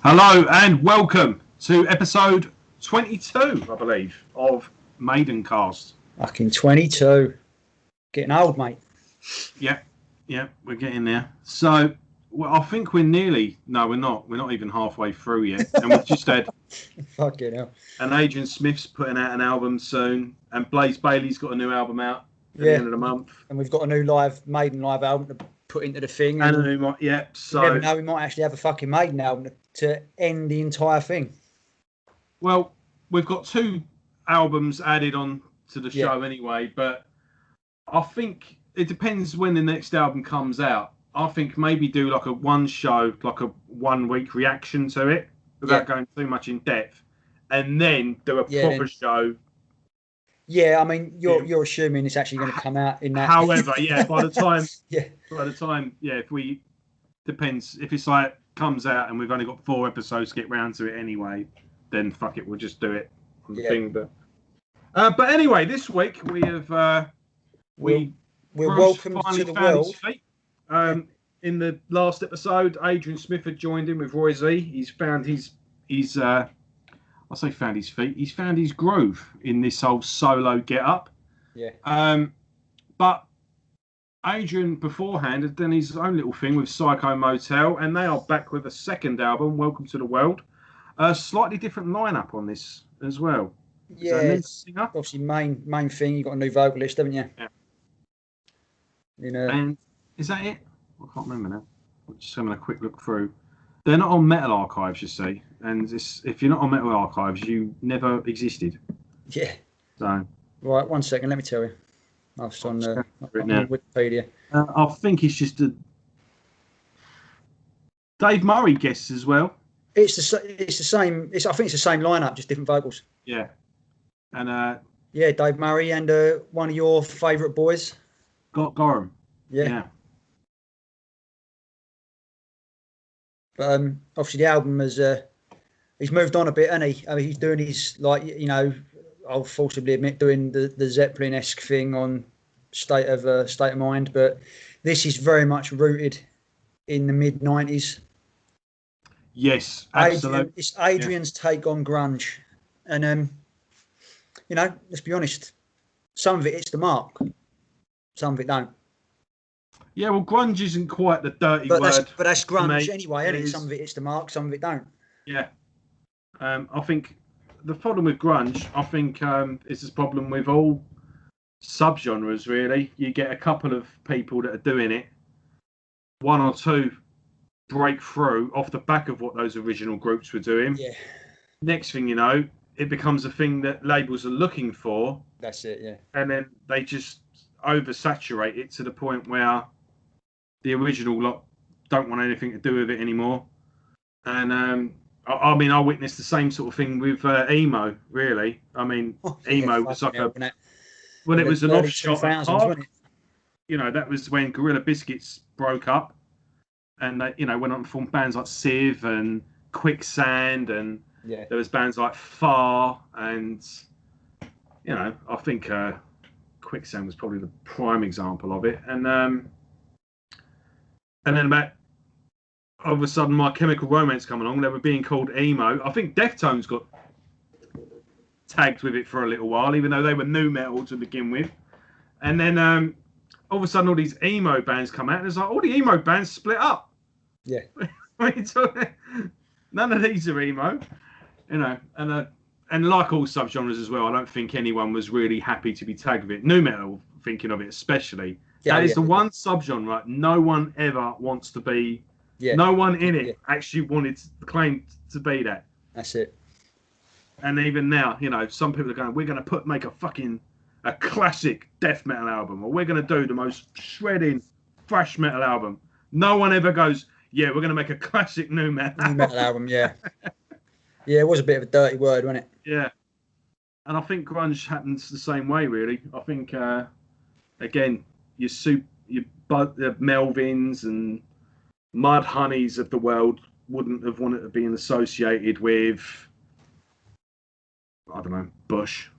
Hello and welcome to episode 22, I believe, of Maidencast. Fucking 22. Getting old, mate. Yeah, we're getting there. So, I think we're nearly... No, we're not. We're not even halfway through yet. And we've just had... Fucking hell. And Adrian Smith's putting out an album soon. And Blaze Bailey's got a new album out at the end of the month. And we've got a new Maiden live album to put into the thing. And a new... Yeah, so... You never know, we might actually have a fucking Maiden album to end the entire thing. Well, we've got two albums added on to the show anyway, but I think it depends when the next album comes out. I think maybe do like a one show, like a 1 week reaction to it without going too much in depth, and then do a proper show. Yeah, I mean, you're assuming it's actually going to come out in that. However, by the time, if we depends if it's like comes out and we've only got 4 episodes to get round to it anyway, then fuck it, we'll just do it on the thing. But anyway, this week we have we're welcome to the world. In the last episode, Adrian Smith had joined in with Roy Z. He's found his found his feet. He's found his groove in this whole solo get up. Yeah. But Adrian beforehand had done his own little thing with Psycho Motel, and they are back with a second album, Welcome to the World. A slightly different lineup on this as well. Yeah, obviously main thing. You've got a new vocalist, haven't you? Yeah. And is that it? I can't remember now. I'm just having a quick look through. They're not on Metal Archives, you see. And if you're not on Metal Archives, you never existed. Yeah. So. Right, 1 second. Let me tell you. I was on Wikipedia. I think it's just a Dave Murray guests as well. It's the same. I think it's the same lineup, just different vocals. Yeah. And Dave Murray and one of your favourite boys, Gorham. Yeah. But obviously the album has he's moved on a bit, hasn't he? I mean, he's doing his I'll forcibly admit doing the Zeppelin-esque thing on State of Mind, but this is very much rooted in the mid-90s. Yes, absolutely. It's Adrian's take on grunge, and let's be honest, some of it hits the mark, some of it don't. Yeah, well, grunge isn't quite the dirty word. But that's grunge anyway, isn't it? Some of it hits the mark, some of it don't. Yeah. I think the problem with grunge, is this problem with all subgenres, really. You get a couple of people that are doing it, 1 or 2 break through off the back of what those original groups were doing. Yeah. Next thing you know, it becomes a thing that labels are looking for. That's it, yeah. And then they just oversaturate it to the point where the original lot don't want anything to do with it anymore. And I witnessed the same sort of thing with emo, really. I mean, emo was like it was an offshot of Park. That was when Gorilla Biscuits broke up. And they, went on to form bands like Civ and Quicksand, and there was bands like Far, and I think Quicksand was probably the prime example of it. And then about all of a sudden, My Chemical Romance come along. They were being called emo. I think Deftones got tagged with it for a little while, even though they were nu metal to begin with. And then all of a sudden, all these emo bands come out, and it's like all the emo bands split up. Yeah. None of these are emo, and like all subgenres as well, I don't think anyone was really happy to be tagged with it. Nu metal, thinking of it especially. That is the one subgenre no one ever wants to be. Yeah. No one in it actually wanted to claim to be that. That's it. And even now, some people are going, we're going to make a classic death metal album, or we're going to do the most shredding thrash metal album. No one ever goes, we're going to make a classic nu metal album. Yeah, it was a bit of a dirty word, wasn't it? Yeah. And I think grunge happens the same way, really. I think, again, your Melvins and Mud Honeys of the world wouldn't have wanted to be associated with, I don't know, Bush.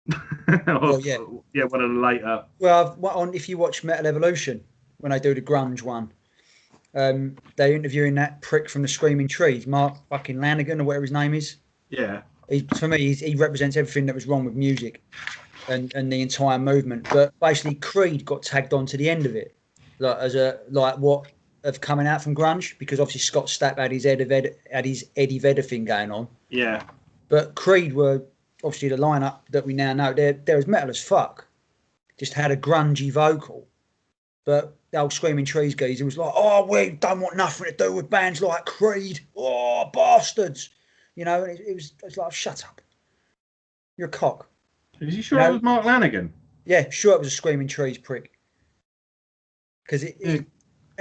One of the later. Well, if you watch Metal Evolution, when they do the grunge one, they're interviewing that prick from the Screaming Trees, Mark fucking Lanigan or whatever his name is. Yeah. For me, he represents everything that was wrong with music and the entire movement. But basically, Creed got tagged on to the end of it, what of coming out from grunge, because obviously Scott Stapp had his Eddie Vedder thing going on. Yeah. But Creed were obviously the lineup that we now know. They're as metal as fuck. Just had a grungy vocal. But the old Screaming Trees geezer was like, "Oh, we don't want nothing to do with bands like Creed. Oh, bastards." And it was like, "Shut up. You're a cock." Is you sure it was Mark Lanigan? Yeah, sure it was a Screaming Trees prick. Because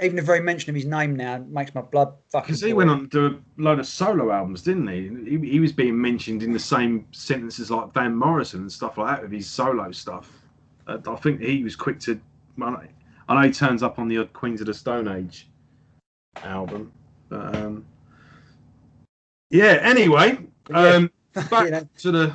even the very mention of his name now makes my blood fucking... Because he went on to do a load of solo albums, didn't he? He was being mentioned in the same sentences like Van Morrison and stuff like that with his solo stuff. I think he was quick to... I know he turns up on the odd Queens of the Stone Age album. But, yeah, anyway, back to the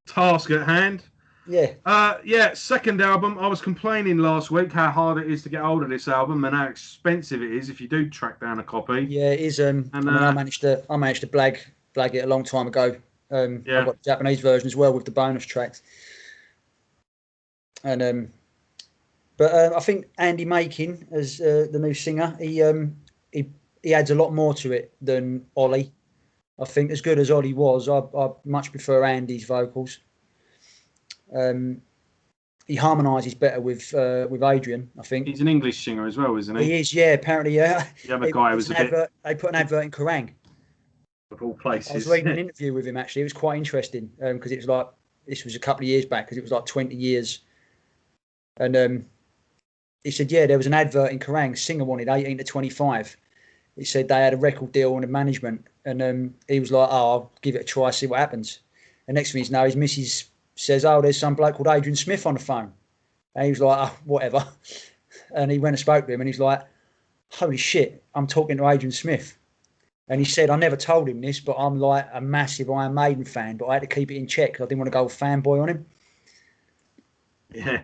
task at hand. Yeah. Second album. I was complaining last week how hard it is to get hold of this album and how expensive it is if you do track down a copy. Yeah, it is. I managed to blag it a long time ago. I've got the Japanese version as well with the bonus tracks. And but I think Andy Makin as the new singer, he adds a lot more to it than Ollie. I think as good as Ollie was, I much prefer Andy's vocals. He harmonises better with Adrian, I think. He's an English singer as well, isn't he? He is, yeah. Apparently, yeah. The other guy was They put an advert in Kerrang. Of all places. I was reading an interview with him actually. It was quite interesting because it was like, this was a couple of years back, because it was like 20 years. And he said, yeah, there was an advert in Kerrang. Singer wanted 18 to 25. He said they had a record deal on the management, and he was like, "Oh, I'll give it a try, see what happens." And next thing you know, his missus says, "Oh, there's some bloke called Adrian Smith on the phone," and he was like, "Oh, whatever." And he went and spoke to him, and he's like, "Holy shit, I'm talking to Adrian Smith." And he said, "I never told him this, but I'm like a massive Iron Maiden fan, but I had to keep it in check because I didn't want to go fanboy on him." Yeah.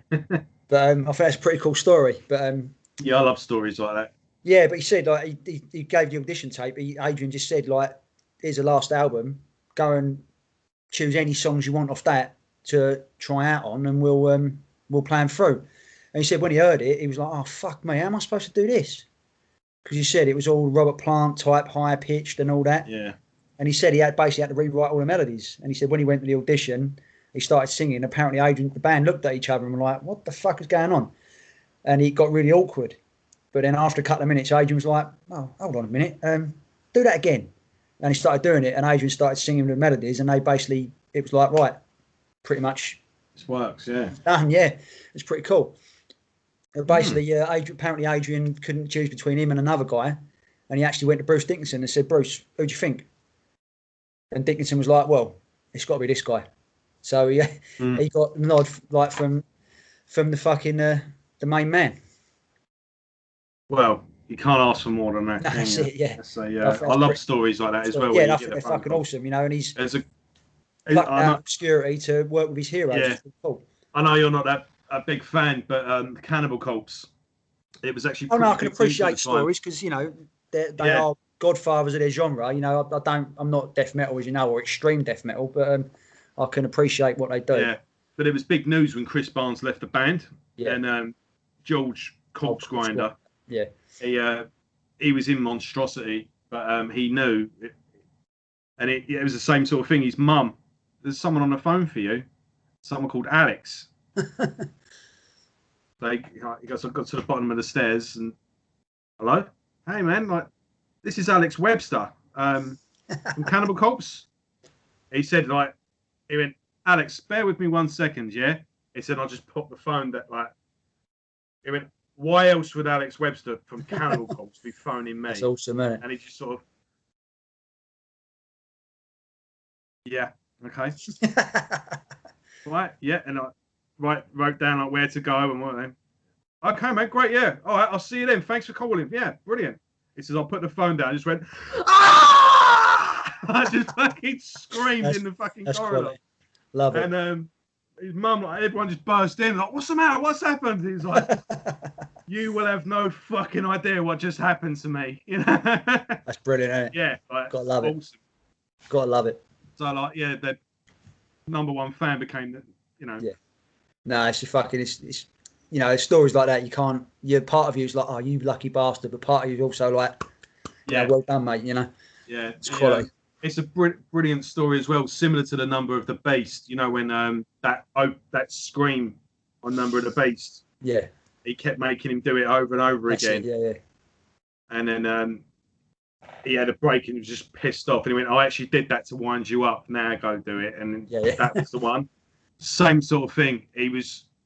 But I think that's a pretty cool story. But yeah, I love stories like that. Yeah, but he said, like, he gave the audition tape. Adrian just said, like, "Here's the last album. Go and choose any songs you want off that to try out on, and we'll play them through." And he said when he heard it, he was like, "Oh, fuck me, how am I supposed to do this?" Because he said it was all Robert Plant type, high pitched and all that. Yeah. And he said he basically had to rewrite all the melodies. And he said when he went to the audition, he started singing. Apparently, the band looked at each other and were like, "What the fuck is going on?" And it got really awkward. But then after a couple of minutes, Adrian was like, "Oh, hold on a minute, do that again." And he started doing it, and Adrian started singing the melodies, and it was like, right, pretty much. This works, yeah. Done, yeah. It's pretty cool. Basically, apparently Adrian couldn't choose between him and another guy, and he actually went to Bruce Dickinson and said, "Bruce, who do you think?" And Dickinson was like, "Well, it's got to be this guy." So he got a nod like from the fucking the main man. Well, you can't ask for more than that. No, that's it, yeah. So, I love stories like that as well. Yeah, I think they're fucking awesome, and he's plucked out obscurity to work with his heroes. Yeah. Cool. I know you're not a big fan, but the Cannibal Corpses, it was actually. I can appreciate stories because they are godfathers of their genre. I'm not death metal, as you know, or extreme death metal, but I can appreciate what they do. Yeah, but it was big news when Chris Barnes left the band, and George Corpse Grinder. Yeah, he was in Monstrosity, but he knew, and it was the same sort of thing. His mum, there's someone on the phone for you, someone called Alex. He got to the bottom of the stairs and, "Hello, hey man, like this is Alex Webster from Cannibal Corpse." He said, he went, "Alex, bear with me 1 second, yeah." He said, "I'll just pop the phone that He went, "Why else would Alex Webster from Cannibal Corpse be phoning me?" That's awesome, isn't it? And he just sort of, yeah, okay. Right, yeah, and I wrote down where to go and what then. "Okay, mate, great, yeah. All right, I'll see you then. Thanks for calling. Yeah, brilliant." He says, "I'll put the phone down." I just went, "Ah!" I just fucking screamed in the fucking corridor. Quality. Love it. And his mum, everyone just burst in, like, "What's the matter? What's happened?" He's like, You will have no fucking idea what just happened to me. You know. That's brilliant, isn't it? Yeah, like, gotta love awesome. it. Gotta love it. So like, yeah, the #1 fan became the, you know. Yeah. No, it's a fucking. It's you know, stories like that. You can't. You're part of you is like, oh, you lucky bastard, but part of you is also like, yeah, well done, mate. You know. Yeah, it's quality. It's a brilliant story as well, similar to the Number of the Beast. You know, when that scream on Number of the Beast. Yeah. He kept making him do it over and over again. Yeah. And then he had a break and he was just pissed off. And he went, I actually did that to wind you up. Now go do it. And that was the one. Same sort of thing.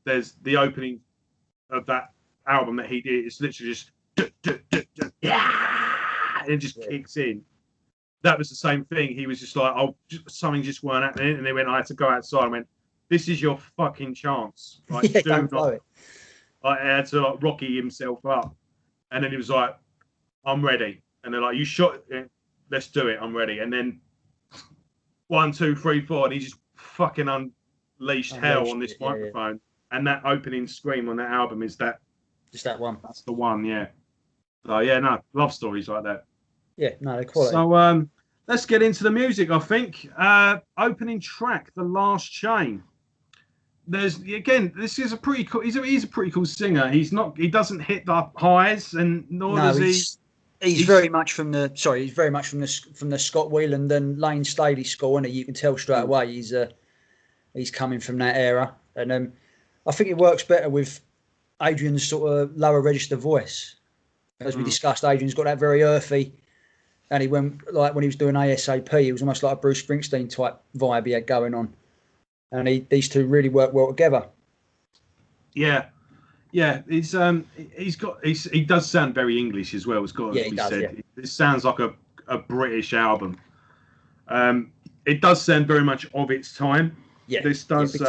There's the opening of that album that he did. It's literally just, and it just kicks in. That was the same thing. He was just like, something just weren't happening. And they went, I had to go outside. I went, this is your fucking chance. Like, don't blow it. I had to like Rocky himself up, and then he was like, "I'm ready." And they're like, "You shot it? Let's do it. I'm ready." And then 1, 2, 3, 4, and he just fucking unleashed hell on this microphone. Yeah. And that opening scream on that album is that. Just that one. That's the one, yeah. So yeah, no, love stories like that. Yeah, no, they're quality. So let's get into the music. I think opening track, "The Last Chain." This is a pretty cool. He's a pretty cool singer. He doesn't hit the highs, and nor does he. He's very much from the Scott Weiland and Lane Staley school, and you can tell straight away he's coming from that era. And I think it works better with Adrian's sort of lower register voice, as we discussed. Adrian's got that very earthy, and he went like when he was doing ASAP, he was almost like a Bruce Springsteen type vibe he had going on. And these two really work well together. Yeah. He does sound very English as well. It's got to be said. Yeah. It sounds like a British album. It does sound very much of its time. Yeah. This does.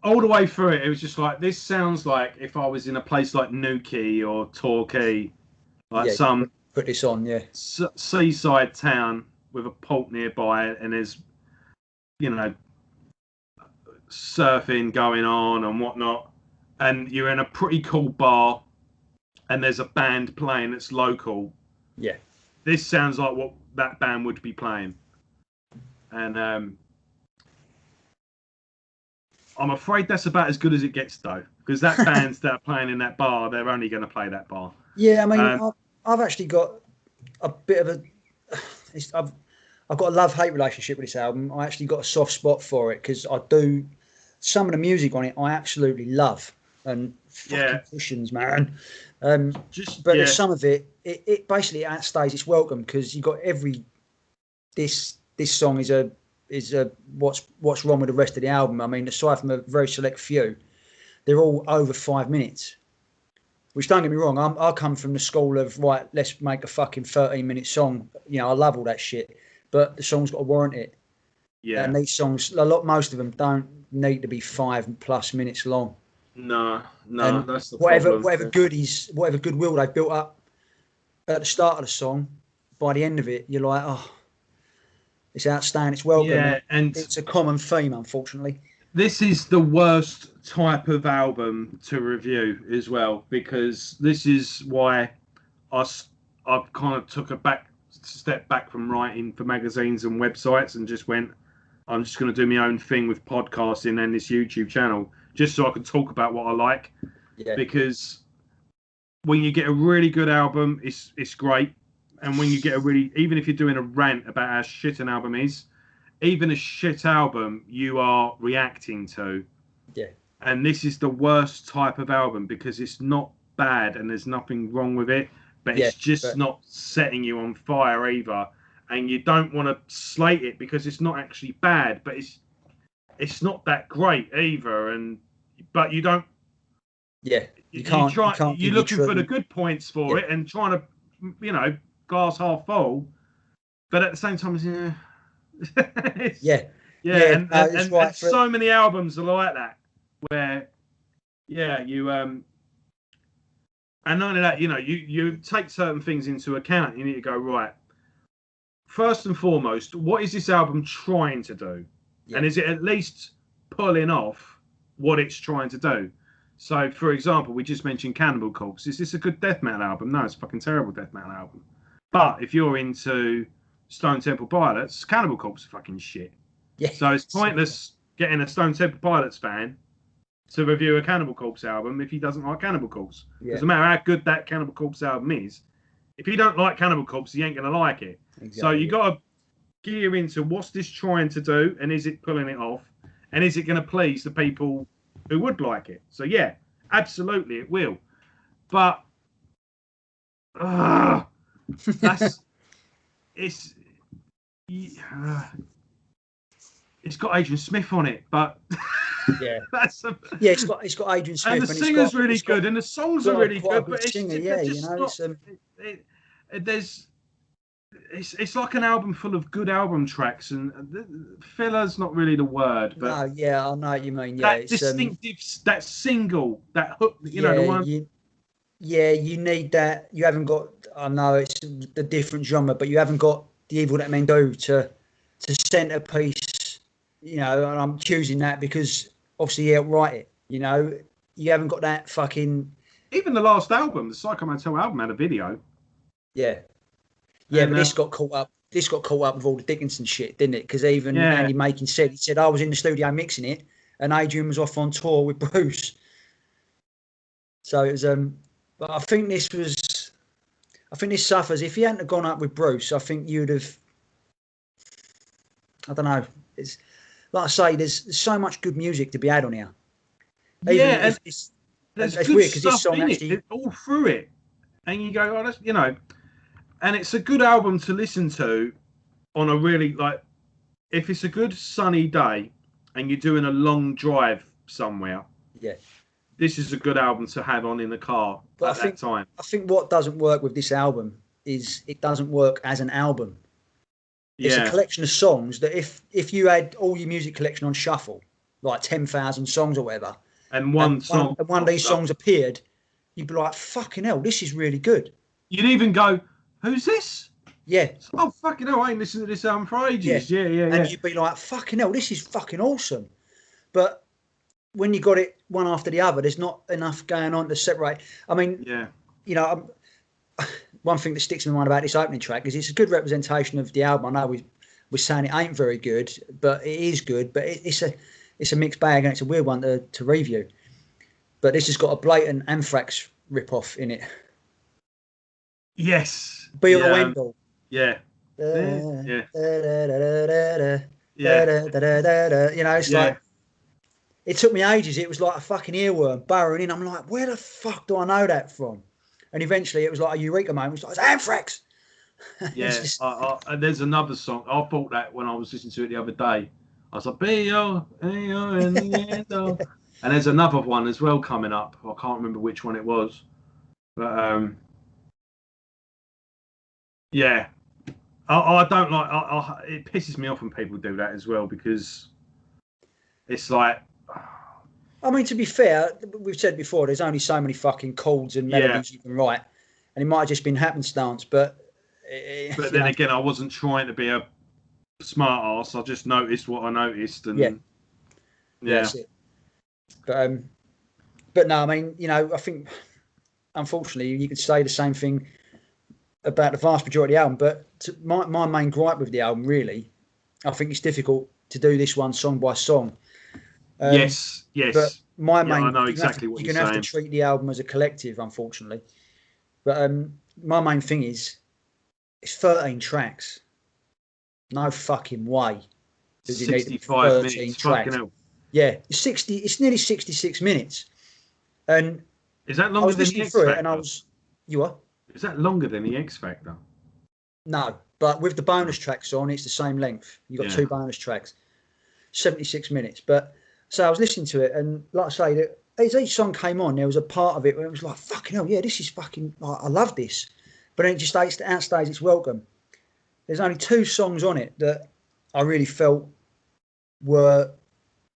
All the way through it was just like, this sounds like if I was in a place like Newquay or Torquay, like some put this on, seaside town with a port nearby, and there's, you know, surfing going on and whatnot, and you're in a pretty cool bar, and there's a band playing that's local. Yeah, this sounds like what that band would be playing, and I'm afraid that's about as good as it gets, though, because that bands that are playing in that bar, they're only going to play that bar. Yeah, I mean, I've actually got a bit of I've got a love-hate relationship with this album. I actually got a soft spot for it because some of the music on it I absolutely love, and fucking cushions, man. There's some of it basically outstays its welcome, because you got this song is a what's wrong with the rest of the album. I mean, aside from a very select few, they're all over 5 minutes. Which, don't get me wrong, I come from the school of, right, let's make a fucking 13-minute song. You know, I love all that shit. But the song's got to warrant it. Yeah. And these songs, most of them don't need to be 5+ minutes long. No, and that's the problem. Whatever goodwill they built up at the start of the song, by the end of it, you're like, oh, it's outstanding, it's welcome. Yeah, and it's a common theme, unfortunately. This is the worst type of album to review as well, because this is why I've kind of took a step back from writing for magazines and websites and just went, I'm just going to do my own thing with podcasting and this YouTube channel, just so I can talk about what I like. Yeah. Because when you get a really good album, it's great. And when you get even if you're doing a rant about how shit an album is, even a shit album you are reacting to. Yeah. And this is the worst type of album, because it's not bad and there's nothing wrong with it, but it's just not setting you on fire either. And you don't want to slate it because it's not actually bad, but it's not that great either. But you don't. Yeah. You're looking for the good points for it and trying to, glass half full. But at the same time, and so many albums are like that, where you and not only that, you take certain things into account. You need to go, right, first and foremost, what is this album trying to do? And is it at least pulling off what it's trying to do? So, for example, we just mentioned Cannibal Corpses. Is this a good death metal album? No, it's a fucking terrible death metal album. But if you're into Stone Temple Pilots, Cannibal Corpse are fucking shit. Yeah. So it's pointless getting a Stone Temple Pilots fan to review a Cannibal Corpse album if he doesn't like Cannibal Corpse. Yeah. Doesn't matter how good that Cannibal Corpse album is. If you don't like Cannibal Corpse, you ain't going to like it. Exactly. So you got to gear into what's this trying to do, and is it pulling it off, and is it going to please the people who would like it? So yeah, absolutely it will. But that's it's got Adrian Smith on it, but yeah, it's got Adrian Smith, and the singer's really good, and the songs are really good, but it's like an album full of good album tracks, and filler's not really the word, but no, yeah, I know what you mean. Yeah, that distinctive, that single, that hook, you know, the one. You need that. You haven't got. I know it's the different genre, but you haven't got the Evil That Men Do to centerpiece. You know, and I'm choosing that because obviously he outright it. You know, you haven't got that fucking. Even the last album, the Psycho Motel album, had a video. Yeah, but this got caught up. This got caught up with all the Dickinson shit, didn't it? Because even Andy Makin said, he said I was in the studio mixing it, and Adrian was off on tour with Bruce. So it was. But I think this suffers. If he hadn't have gone up with Bruce, I think you'd have. I don't know. It's like I say, there's so much good music to be had on here. There's good weird, stuff this song in it, all through it, and you go, oh, that's, you know, and it's a good album to listen to on a really, like, if it's a good sunny day and you're doing a long drive somewhere. Yeah. This is a good album to have on in the car at that time. I think what doesn't work with this album is it doesn't work as an album. It's a collection of songs that if you had all your music collection on shuffle, like 10,000 songs or whatever, and one of these songs appeared, you'd be like, fucking hell, this is really good. You'd even go, who's this? Yeah. Oh, fucking hell, I ain't listened to this album for ages. Yeah. And you'd be like, fucking hell, this is fucking awesome. But when you got it one after the other, there's not enough going on to separate. I mean, you know, one thing that sticks in my mind about this opening track is it's a good representation of the album. I know we're saying it ain't very good, but it is good. But it's a mixed bag, and it's a weird one to review. But this has got a blatant Anthrax rip-off in it. Yes. Be or end all. Yeah. You know, it's like. It took me ages. It was like a fucking earworm burrowing in. I'm like, where the fuck do I know that from? And eventually it was like a eureka moment. It was like, it's Anthrax. Yeah. And there's another song. I thought that when I was listening to it the other day. I was like, B-O, A-O, and the end of. And there's another one as well coming up. I can't remember which one it was. But, yeah. I don't like... it pisses me off when people do that as well, because it's like... I mean, to be fair, we've said before, there's only so many fucking chords and melodies you can write, and it might have just been happenstance. But then again, I wasn't trying to be a smart ass. I just noticed what I noticed, and yeah. That's it. But no, I mean, you know, I think unfortunately you could say the same thing about the vast majority of the album. But my main gripe with the album, really, I think it's difficult to do this one song by song. Yes. But my main, I know exactly what you're saying. You're going to have to treat the album as a collective, unfortunately. But my main thing is, it's 13 tracks. No fucking way. 65 minutes. Fucking hell. Yeah, it's nearly 66 minutes. And is that longer than the X Factor? You what? Is that longer than the X Factor? No, but with the bonus tracks on, it's the same length. You've got 2 bonus tracks. 76 minutes. But so I was listening to it, and like I say, that as each song came on, there was a part of it where it was like, fucking hell, yeah, this is fucking, I love this. But then it just outstays its welcome. There's only 2 songs on it that I really felt were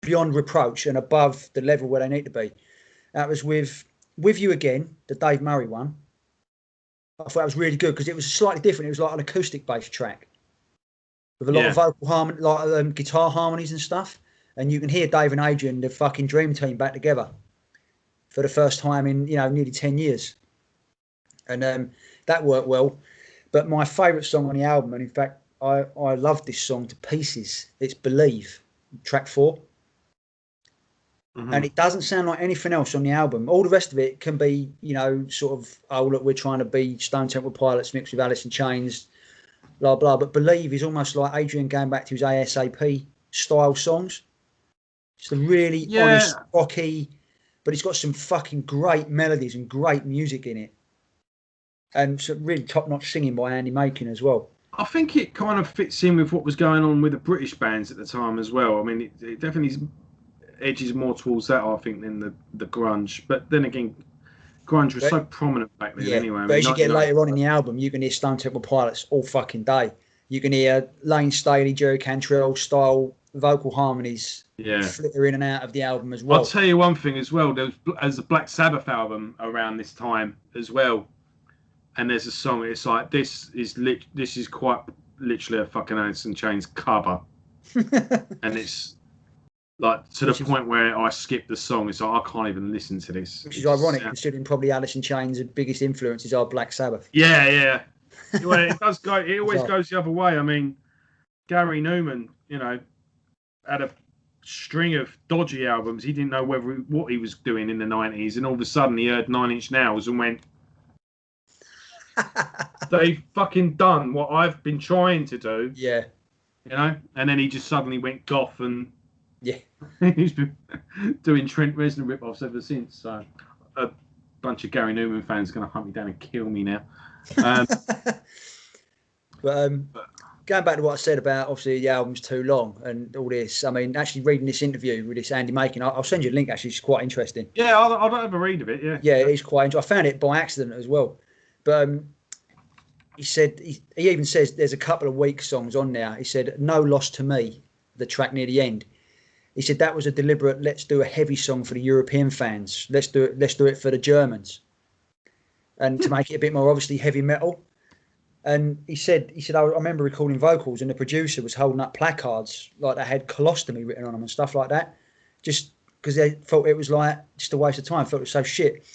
beyond reproach and above the level where they need to be. That was with You Again, the Dave Murray one. I thought that was really good because it was slightly different. It was like an acoustic based track with a lot of vocal harmony, like guitar harmonies and stuff. And you can hear Dave and Adrian, the fucking dream team, back together. for the first time in nearly 10 years, and that worked well. But my favourite song on the album, and in fact I love this song to pieces, it's Believe, track 4. And it doesn't sound like anything else on the album. All the rest of it can be, sort of, oh, look, we're trying to be Stone Temple Pilots mixed with Alice in Chains, blah, blah. But Believe is almost like Adrian going back to his ASAP style songs. It's a really honest, rocky, but it's got some fucking great melodies and great music in it. And some really top-notch singing by Andy Makin as well. I think it kind of fits in with what was going on with the British bands at the time as well. I mean, it definitely edges more towards that, I think, than the grunge. But then again, grunge was so prominent back then anyway. But as you get later on in the album, you can hear Stone Temple Pilots all fucking day. You can hear Lane Staley, Jerry Cantrell style vocal harmonies flitter in and out of the album as well. I'll tell you one thing as well. There's a Black Sabbath album around this time as well. And there's a song, it's like, this is quite literally a fucking Alice in Chains cover. And it's like to the point where I skip the song. It's like I can't even listen to this. Which is ironic, considering probably Alice in Chains' biggest influences are Black Sabbath. Yeah. Well, it does go. It always goes the other way. I mean, Gary Newman, had a string of dodgy albums. He didn't know what he was doing in the 90s, and all of a sudden he heard 9 Inch Nails and went, "They've fucking done what I've been trying to do." Yeah. And then he just suddenly went goth and. Yeah, he's been doing Trent Reznor rip-offs ever since. So a bunch of Gary Newman fans are going to hunt me down and kill me now. But going back to what I said about obviously the album's too long and all this, I mean, actually reading this interview with this Andy Makin, I'll send you a link. Actually, it's quite interesting. Yeah, I'll have a read of it. Yeah, it is quite interesting. I found it by accident as well, but he said he even says there's a couple of weak songs on there. He said "No Loss to Me," the track near the end. He said that was a deliberate, let's do a heavy song for the European fans. Let's do it for the Germans. And to make it a bit more obviously heavy metal. And he said, I remember recording vocals and the producer was holding up placards like they had colostomy written on them and stuff like that. Just because they thought it was like just a waste of time, thought it was so shit.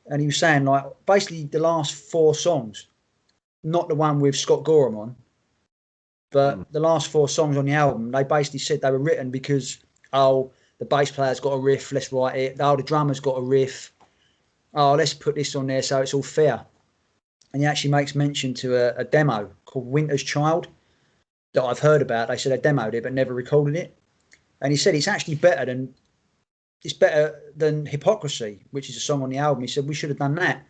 And he was saying like basically the last 4 songs, not the one with Scott Gorham on, but the last 4 songs on the album, they basically said they were written because the bass player's got a riff, let's write it. The drummer's got a riff. Let's put this on there so it's all fair. And he actually makes mention to a demo called Winter's Child that I've heard about. They said they demoed it but never recorded it. And he said it's actually better than Hypocrisy, which is a song on the album. He said we should have done that.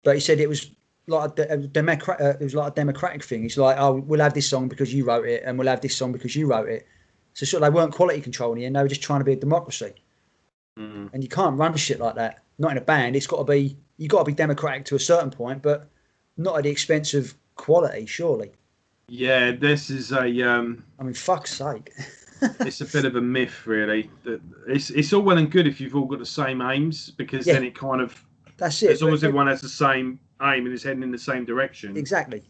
But he said it was like a democratic thing. It's like, we'll have this song because you wrote it and we'll have this song because you wrote it. So sort of they weren't quality controlling and they were just trying to be a democracy. And you can't run shit like that. Not in a band. You've got to be democratic to a certain point, but not at the expense of quality, surely. Yeah, this is a. I mean, fuck's sake. It's a bit of a myth, really. It's all well and good if you've all got the same aims, because then it kind of. That's it. As long as everyone has the same aim and is heading in the same direction. Exactly.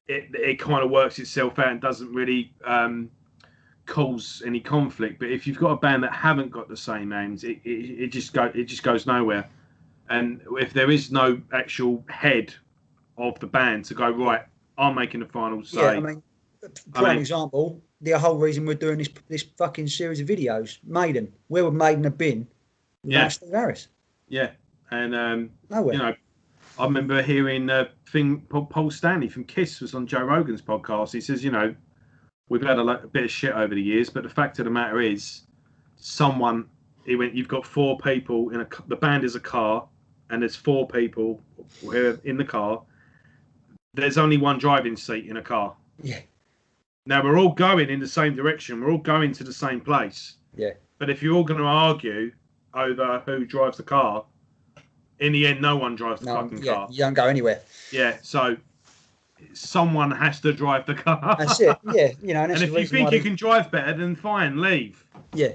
It kind of works itself out and doesn't really cause any conflict. But if you've got a band that haven't got the same aims, it just goes nowhere. And if there is no actual head of the band to go, right, I'm making the final say. Yeah, I mean, for example, the whole reason we're doing this fucking series of videos, Maiden. Where would Maiden have been without Steve Harris? Yeah, and nowhere. I remember hearing a thing. Paul Stanley from Kiss was on Joe Rogan's podcast. He says, we've had a bit of shit over the years, but the fact of the matter is, he went, you've got 4 people the band is a car, and there's 4 people in the car. There's only one driving seat in a car. Yeah. Now we're all going in the same direction. We're all going to the same place. Yeah. But if you're all going to argue over who drives the car, in the end, no one drives the fucking car. You don't go anywhere. Yeah. So someone has to drive the car. That's it. Yeah. And if you think you can drive better, then fine, leave. Yeah.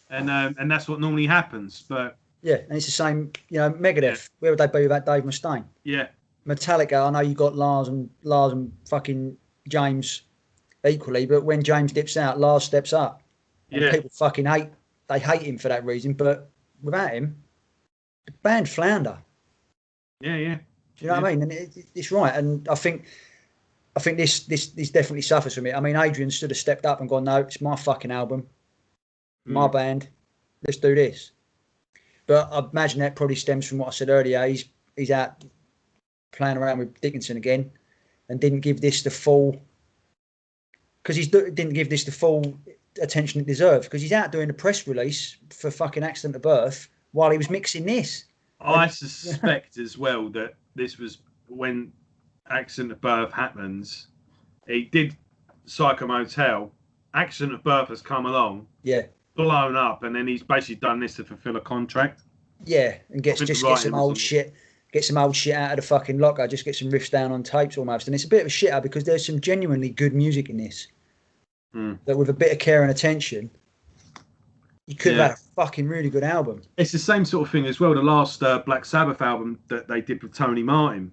And that's what normally happens. But yeah, and it's the same. Megadeth. Yeah. Where would they be without Dave Mustaine? Yeah. Metallica. I know you got Lars and fucking James equally, but when James dips out, Lars steps up. And people fucking hate. They hate him for that reason, but without him, the band flounder. Yeah, yeah. Do you know what I mean? And it's right. And I think this definitely suffers from it. I mean, Adrian should have stepped up and gone, no, it's my fucking album, my band. Let's do this. But I imagine that probably stems from what I said earlier. He's out playing around with Dickinson again, and didn't give this the full, because didn't give this the full attention it deserved, because he's out doing a press release for fucking Accident of Birth while he was mixing this. I suspect as well that this was when Accident of Birth happens. He did Psycho Motel. Accident of Birth has come along. Yeah. Blown up, and then he's basically done this to fulfill a contract. Yeah, and get some old shit. Get some old shit out of the fucking locker. Just get some riffs down on tapes almost. And it's a bit of a shitter because there's some genuinely good music in this. That with a bit of care and attention, you could have had a fucking really good album. It's the same sort of thing as well. The last Black Sabbath album that they did with Tony Martin.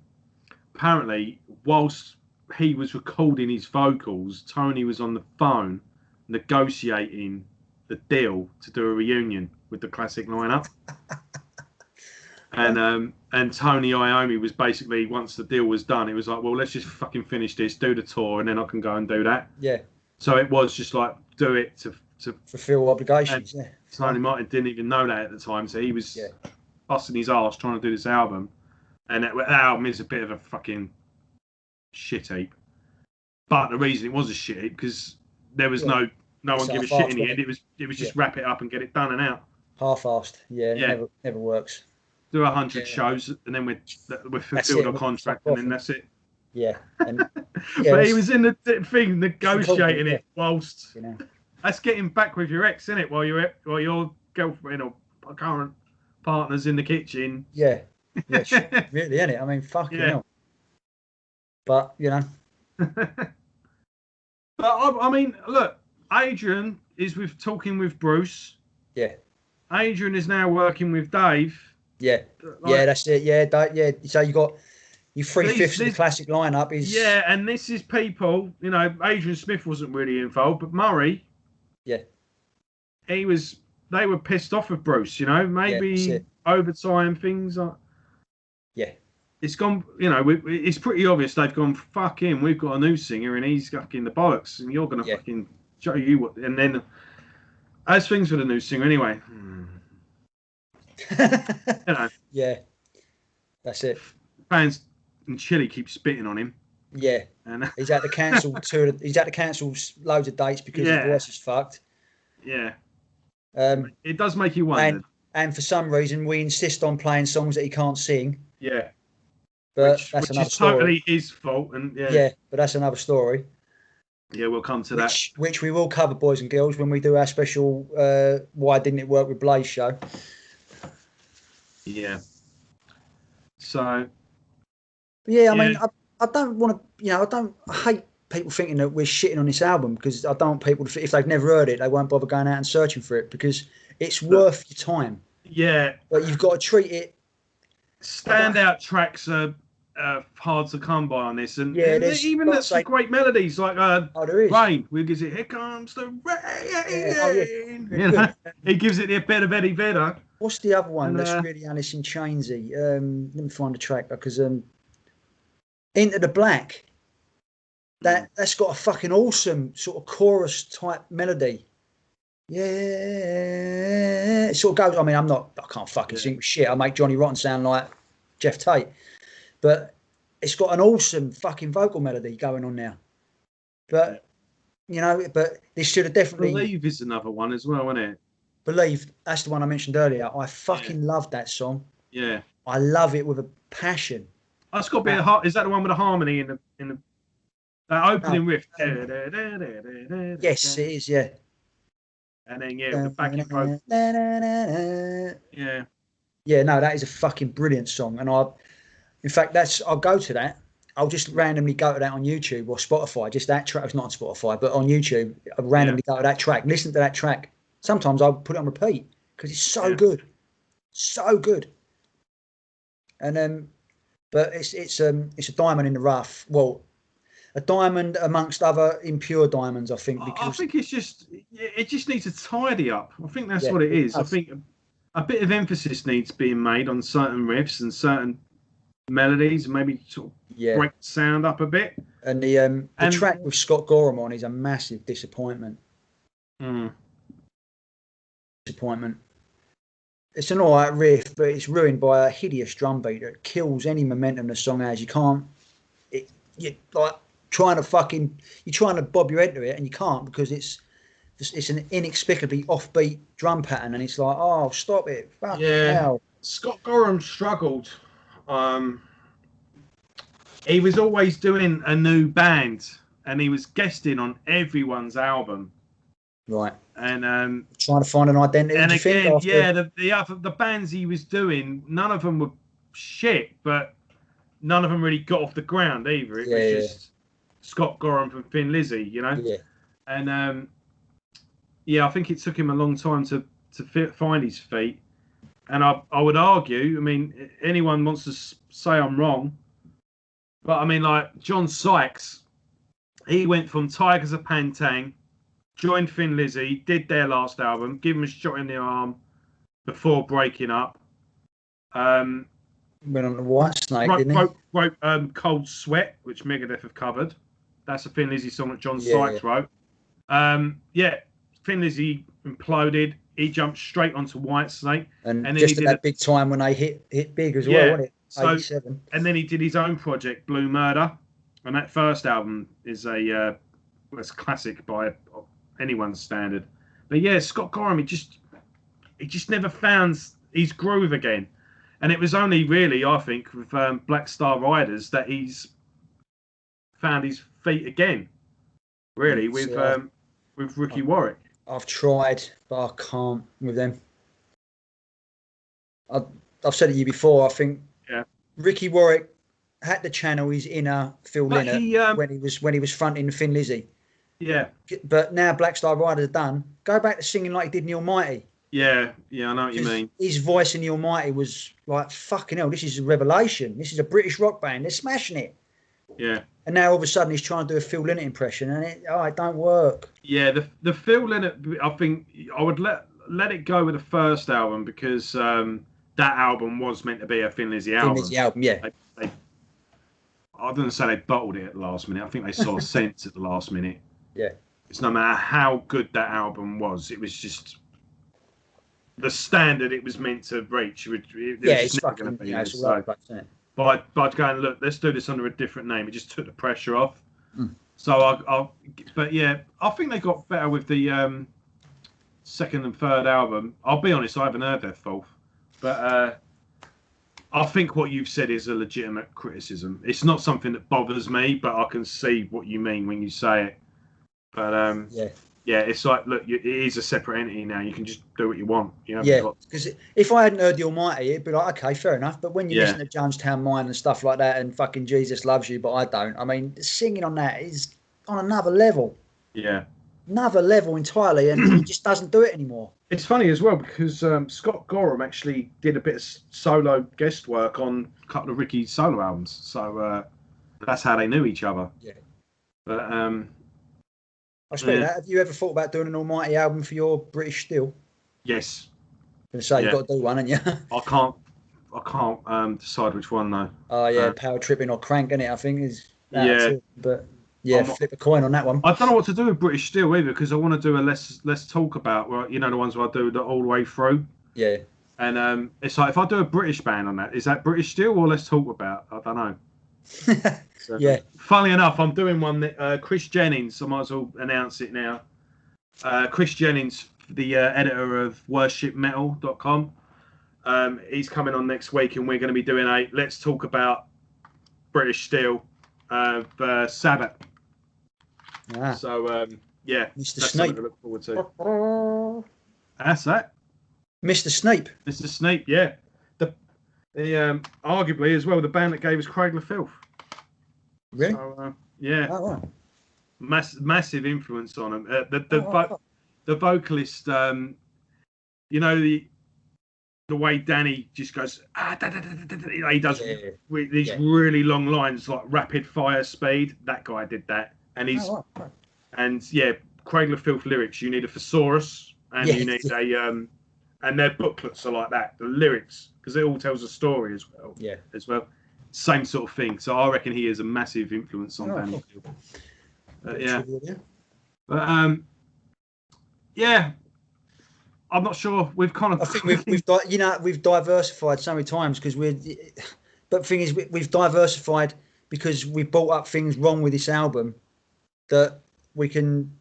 Apparently, whilst he was recording his vocals, Tony was on the phone negotiating the deal to do a reunion with the classic lineup. And Tony Iommi was basically, once the deal was done, it was like, well, let's just fucking finish this, do the tour, and then I can go and do that. Yeah. So it was just like, do it to fulfill obligations. Yeah. Tony Martin didn't even know that at the time, so he was busting his arse trying to do this album. And that album is a bit of a fucking shit heap. But the reason it was a shit heap, because there was no one give a shit in the end. It was just wrap it up and get it done and out. Half-assed. Yeah. Never works. Do 100 shows, and then we're fulfilled our contract, and then that's it. Yeah. And, but he was in the thing negotiating it whilst. That's getting back with your ex, isn't it? While your girlfriend or current partner's in the kitchen. Yeah. Yeah, really, isn't it? I mean, fucking hell. But But I mean, look, Adrian is talking with Bruce. Yeah. Adrian is now working with Dave. Yeah. That's it. Yeah, so you got your 3/5 of the classic lineup is. Yeah, and this is people. Adrian Smith wasn't really involved, but Murray. Yeah. They were pissed off with Bruce. Maybe overtime things. Yeah. It's gone. It's pretty obvious they've gone. Fuck him. We've got a new singer, and he's fucking the bollocks, and you're gonna fucking show you what. And then, as things with the new singer, anyway. Yeah, that's it. Fans in Chile keep spitting on him. Yeah, and he's had to cancel he's had to cancel loads of dates because his voice is fucked. Yeah, it does make you wonder. And for some reason, we insist on playing songs that he can't sing. Yeah, but that's another story. Totally his fault. And but that's another story. Yeah, we'll come to that. Which we will cover, boys and girls, when we do our special "Why Didn't It Work with Blaze" show. Yeah. So. Yeah, I mean, I don't want to. I hate people thinking that we're shitting on this album, because I don't want people to. If they've never heard it, they won't bother going out and searching for it, because it's worth your time. Yeah. But you've got to treat it. Standout tracks are hard to come by on this, and even there's some great melodies like there is. Rain. We gives it "Here Comes the Rain." He gives it a bit of Eddie Vedder. What's the other one that's really Alice in Chainsy? Let me find the track, because Into the Black. That's got a fucking awesome sort of chorus type melody. Yeah, it sort of goes. I mean, I can't fucking sing shit. I make Johnny Rotten sound like Jeff Tate, but it's got an awesome fucking vocal melody going on now. But but this should have definitely. Believe is another one as well, isn't it? Believe, that's the one I mentioned earlier. I fucking love that song. Yeah, I love it with a passion. That's got to be is that the one with the harmony in the opening riff? Yes, it is. Yeah. And then the backing vocal. Yeah. No, that is a fucking brilliant song, and in fact, I'll go to that. I'll just randomly go to that on YouTube or Spotify. Just that track. It's not on Spotify, but on YouTube, I'll randomly go to that track. Listen to that track. Sometimes I'll put it on repeat because it's so good, so good. And but it's a diamond in the rough. Well, a diamond amongst other impure diamonds, I think. Because I think it just needs to tidy up. I think that's what it is. I think a bit of emphasis needs being made on certain riffs and certain melodies, and maybe sort of break the sound up a bit. And the track with Scott Gorham on is a massive disappointment. Disappointment. It's an alright riff, but it's ruined by a hideous drum beat that kills any momentum the song has. You can't. You're like trying to bob your head to it, and you can't because it's an inexplicably offbeat drum pattern, and it's like, oh, stop it! Fuck hell. Scott Gorham struggled. He was always doing a new band, and he was guesting on everyone's album. Right. And trying to find an identity. And again, the bands he was doing, none of them were shit, but none of them really got off the ground either. It was just Scott Gorham from Thin Lizzy, you know. Yeah. And I think it took him a long time to find his feet. And I would argue, I mean, anyone wants to say I'm wrong, but I mean, like John Sykes, he went from Tigers of Pantang, joined Thin Lizzy, did their last album, give him a shot in the arm before breaking up. Went on the White Snake, didn't he? Wrote Cold Sweat, which Megadeth have covered. That's a Thin Lizzy song that John Sykes wrote. Thin Lizzy imploded. He jumped straight onto White Snake. And then just at that big time when they hit big as well, wasn't it? 87. And then he did his own project, Blue Murder. And that first album is a classic by anyone's standard. But yeah, Scott Gorham, he just never found his groove again. And it was only really, I think, with Black Star Riders that he's found his feet again. Really, with Ricky Warwick. I've tried, but I can't with them. I've said it to you before. I think Ricky Warwick had to channel his inner Phil Lynott when he was fronting Thin Lizzy. Yeah. But now Black Star Riders are done. Go back to singing like he did in The Almighty. Yeah, I know what you mean. His voice in The Almighty was like, fucking hell, this is a revelation. This is a British rock band. They're smashing it. Yeah. And now all of a sudden he's trying to do a Phil Lynott impression, and it don't work. Yeah, the Phil Lynott, I think I would let it go with the first album because that album was meant to be a Thin Lizzy album. Thin Lizzy album, yeah. I didn't say they bottled it at the last minute. I think they saw sense at the last minute. Yeah. It's no matter how good that album was, it was just the standard it was meant to reach. It's never going to be. It's all right, isn't it? By going, look, let's do this under a different name. It just took the pressure off. So but yeah, I think they got better with the second and third album. I'll be honest, I haven't heard their fourth, but I think what you've said is a legitimate criticism. It's not something that bothers me, but I can see what you mean when you say it. But it's like, look, it is a separate entity now. You can just do what you want. Because if I hadn't heard The Almighty, it'd be like, okay, fair enough. But when you listen to Jonestown Mine and stuff like that, and fucking Jesus Loves You, but I don't. I mean, singing on that is on another level. Yeah. Another level entirely, and he just doesn't do it anymore. It's funny as well because Scott Gorham actually did a bit of solo guest work on a couple of Ricky's solo albums. So that's how they knew each other. Yeah. But I suppose that. Have you ever thought about doing an Almighty album for your British Steel? Yes. I'm going to say you've got to do one, haven't you? I can't decide which one though. Oh yeah, Power Tripping or Crank, innit? I think is. But yeah, flip a coin on that one. I don't know what to do with British Steel either because I want to do a let's talk about, well, you know, the ones where I do the all the way through. Yeah. And it's like if I do a British band on that, is that British Steel or let's talk about? I don't know. So, yeah. Funnily enough, I'm doing one that Chris Jennings, I might as well announce it now. Chris Jennings, the editor of worshipmetal.com, he's coming on next week and we're going to be doing a Let's Talk About British Steel of Sabbath. So, Mr. Snape. To look forward to. That's that. Mr. Snape. Mr. Snape, yeah. The arguably as well the band that gave us Cradle of Filth. Really? So, yeah. Oh, wow. Massive influence on him. The vocalist, you know, the way Danny just goes, he does these really long lines like rapid fire speed. That guy did that, and he's and Cradle of Filth lyrics. You need a thesaurus, and you need and their booklets are like that. The lyrics, because it all tells a story as well. Yeah. As well, same sort of thing. So I reckon he is a massive influence on Danny Field. Yeah. But yeah, I'm not sure. We've kind of. I think we've diversified so many times because but the thing is, we've diversified because we brought up things wrong with this album that we can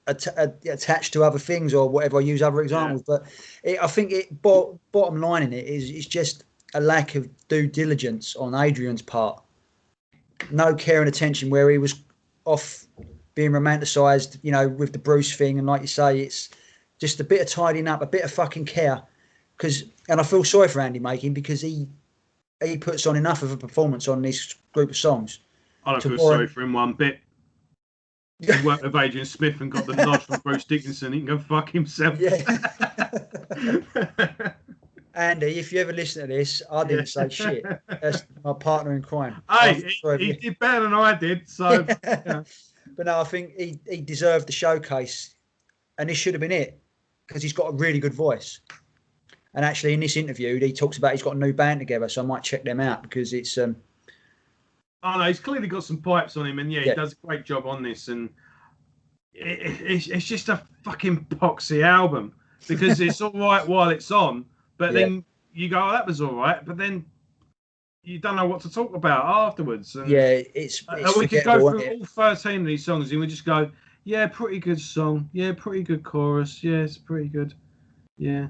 attach to other things or whatever. I use other examples, but I think bottom line in it is it's just a lack of due diligence on Adrian's part. No care and attention where he was off being romanticised, with the Bruce thing, and like you say, it's just a bit of tidying up, a bit of fucking care. And I feel sorry for Andy Makin because he puts on enough of a performance on this group of songs. I don't feel sorry for him one bit. He worked with Adrian Smith and got the nod from Bruce Dickinson. He can go fuck himself. Yeah. Andy, if you ever listen to this, I didn't say shit. That's my partner in crime. Hey, he did better than I did. So, But no, I think he deserved the showcase, and this should have been it because he's got a really good voice. And actually, in this interview, he talks about he's got a new band together, so I might check them out because it's. Oh no, he's clearly got some pipes on him, and he does a great job on this. And it's just a fucking poxy album because it's all right while it's on, but then you go, "Oh, that was all right," but then you don't know what to talk about afterwards. And, it's and we could go through all 13 of these songs, and we just go, "Yeah, pretty good song. Yeah, pretty good chorus. Yeah, it's pretty good. Yeah."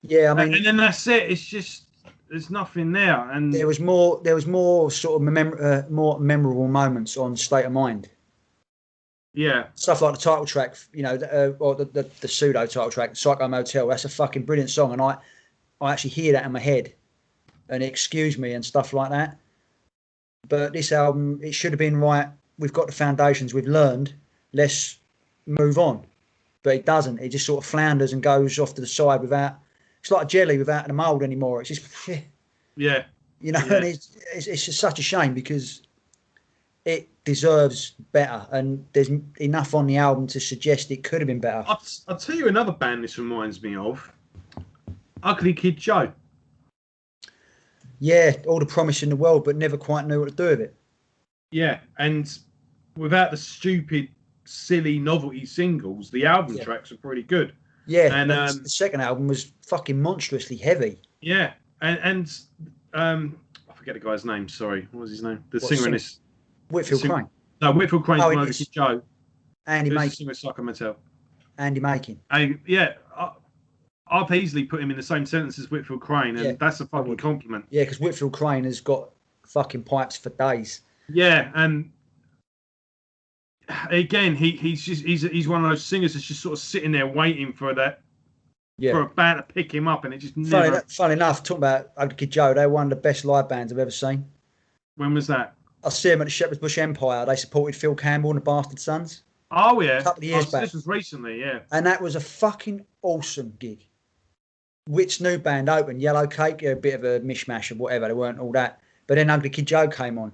Yeah, I mean, and then that's it. It's just there's nothing there, and there was more sort of more memorable moments on State of Mind. Yeah, stuff like the title track, or the pseudo title track, Psycho Motel. That's a fucking brilliant song, and I actually hear that in my head, and excuse me and stuff like that. But this album, it should have been right. We've got the foundations. We've learned. Let's move on. But it doesn't. It just sort of flounders and goes off to the side without. It's like a jelly without the mould anymore. It's just, and it's just such a shame because it deserves better, and there's enough on the album to suggest it could have been better. I'll tell you another band this reminds me of. Ugly Kid Joe. Yeah, all the promise in the world, but never quite knew what to do with it. Yeah, and without the stupid, silly novelty singles, the album tracks are pretty good. Yeah, and the second album was fucking monstrously heavy. Yeah, and I forget the guy's name. Sorry, what was his name? The singer in this. Whitfield Crane. No, Whitfield Crane's from Ugly Kid Joe. Andy Makin. With Psycho Motel. Andy Makin. I've easily put him in the same sentence as Whitfield Crane, and that's a fucking compliment. Yeah, because Whitfield Crane has got fucking pipes for days. Yeah, and again, he's one of those singers that's just sort of sitting there waiting for that for a band to pick him up, and it just never. Funny enough, talking about Ugly Kid Joe, they're one of the best live bands I've ever seen. When was that? I see them at the Shepherd's Bush Empire. They supported Phil Campbell and the Bastard Sons. Oh yeah, a couple of years back. This was recently, yeah. And that was a fucking awesome gig. Whit's new band opened, Yellow Cake, a bit of a mishmash of whatever. They weren't all that, but then Ugly Kid Joe came on,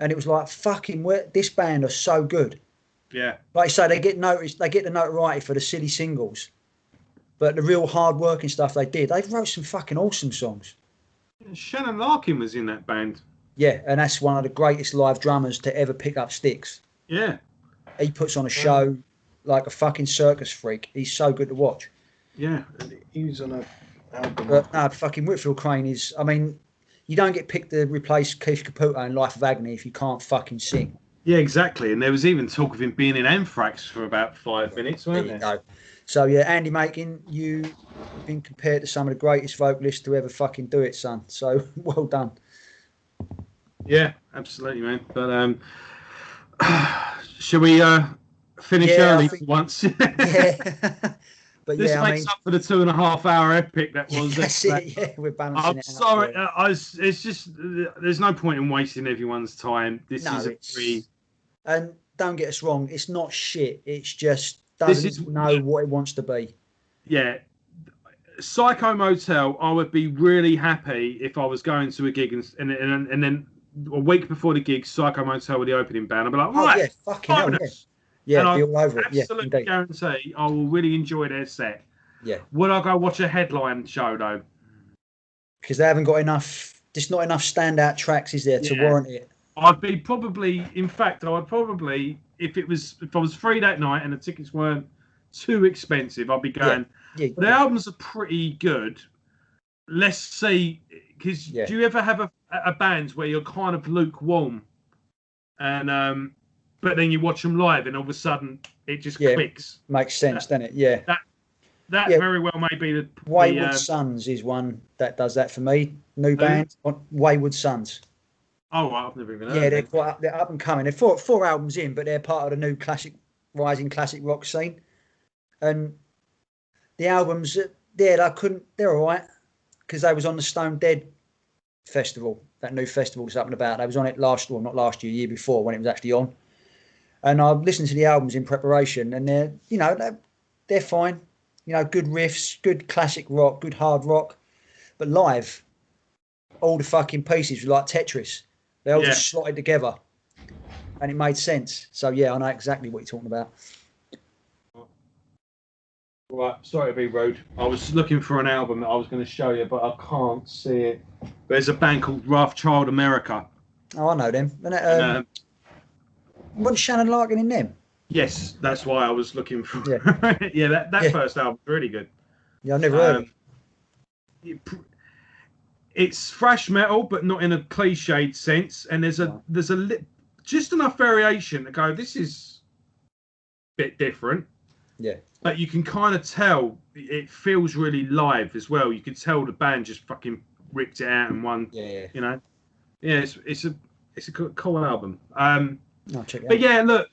and it was like fucking. This band are so good. Yeah. Like I say, they get noticed. They get the notoriety for the silly singles, but the real hard working stuff they wrote some fucking awesome songs. Shannon Larkin was in that band. Yeah, and that's one of the greatest live drummers to ever pick up sticks. Yeah. He puts on a show like a fucking circus freak. He's so good to watch. Yeah, he was on a album. But no, fucking Whitfield Crane is. I mean, you don't get picked to replace Keith Caputo in Life of Agony if you can't fucking sing. Yeah, exactly. And there was even talk of him being in Anthrax for about 5 minutes, weren't there? There you go. So yeah, Andy Makin, you've been compared to some of the greatest vocalists to ever fucking do it, son. So well done. Yeah, absolutely, man. But shall we finish early for once? Yeah. But this makes up for the 2.5 hour epic that was. That's it. Yeah, we're balancing I'm it sorry. out. It's just there's no point in wasting everyone's time. This is a free. And don't get us wrong, it's not shit. It's just doesn't know what it wants to be. Yeah. Psycho Motel, I would be really happy if I was going to a gig and then a week before the gig, Psycho Motel with the opening band. I'd be like, right, yeah, fucking hell, yeah. Yeah, be all over it. Absolutely guarantee I will really enjoy their set. Yeah. Would I go watch a headline show though? Because they haven't got enough. Just not enough standout tracks, is there, to warrant it? I'd be probably, in fact, I would probably, if I was free that night and the tickets weren't too expensive, I'd be going. Yeah. The albums are pretty good. Let's see, because do you ever have a band where you're kind of lukewarm, and but then you watch them live and all of a sudden it just clicks. Makes sense, doesn't it? Yeah. That very well may be the Wayward Sons is one that does that for me. New band, Wayward Sons. Oh, right, I've never even heard. Yeah, they're up and coming. They're four albums in, but they're part of the new rising classic rock scene. And the albums, they're all right, because they was on the Stone Dead festival, that new festival that's up and about. They was on it not last year, year before, when it was actually on. And I listened to the albums in preparation, and they're fine. Good riffs, good classic rock, good hard rock. But live, all the fucking pieces were like Tetris. They all just slotted together. And it made sense. So, I know exactly what you're talking about. Right, sorry to be rude. I was looking for an album that I was going to show you, but I can't see it. There's a band called Rothschild America. Oh, I know them. Wasn't Shannon Larkin in them? Yes, that's why I was looking for. Yeah, that first album was really good. Yeah, I've never heard of it. It's thrash metal, but not in a cliched sense. And there's just enough variation to go, this is a bit different. Yeah. But you can kind of tell it feels really live as well. You can tell the band just fucking ripped it out in one. Yeah. Yeah, it's a cool album. I'll check it out. But yeah, look.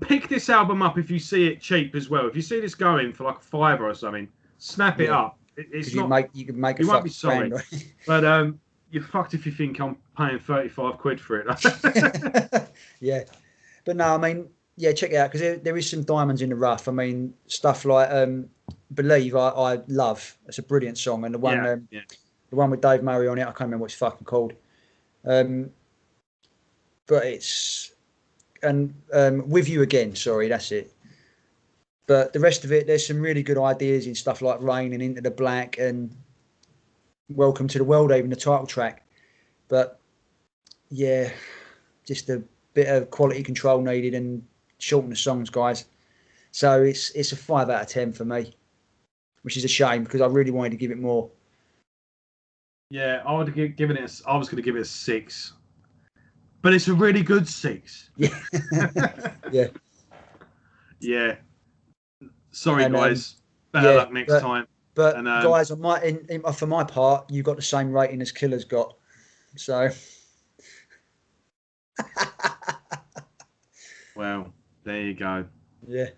Pick this album up if you see it cheap as well. If you see this going for like $5 or something, snap it up. It's not. You can make. You won't be sorry, but you're fucked if you think I'm paying £35 for it. Yeah, but no, I mean, check it out, because there is some diamonds in the rough. I mean, stuff like "Believe" I love. It's a brilliant song, and the one the one with Dave Murray on it, I can't remember what it's fucking called. But it's. And With You Again, sorry, that's it. But the rest of it, there's some really good ideas in stuff like Rain and Into the Black and Welcome to the World, even the title track. But just a bit of quality control needed, and shorten the songs, guys. So it's a 5 out of 10 for me, which is a shame, because I really wanted to give it more. Yeah, I was going to give it a 6. But it's a really good 6. Yeah. Yeah. Sorry, guys. Better luck next time. But guys, for my part, you got the same rating as Killer's got. So. Well, there you go. Yeah.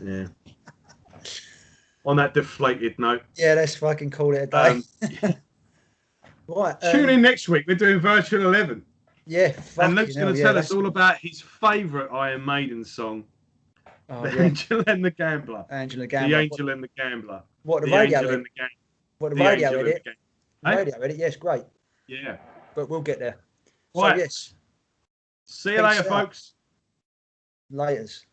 Yeah. On that deflated note. Yeah, let's fucking call it a day. Right, tune in next week. We're doing Virtual 11. Yeah, and Luke's going to tell us all about his favourite Iron Maiden song, The Angel and the Gambler. The Angel and the Gambler. What, the radio edit? What, the radio edit? Radio edit, yes, great. Yeah. But we'll get there. Right. So, yes. See you later, folks. Laters.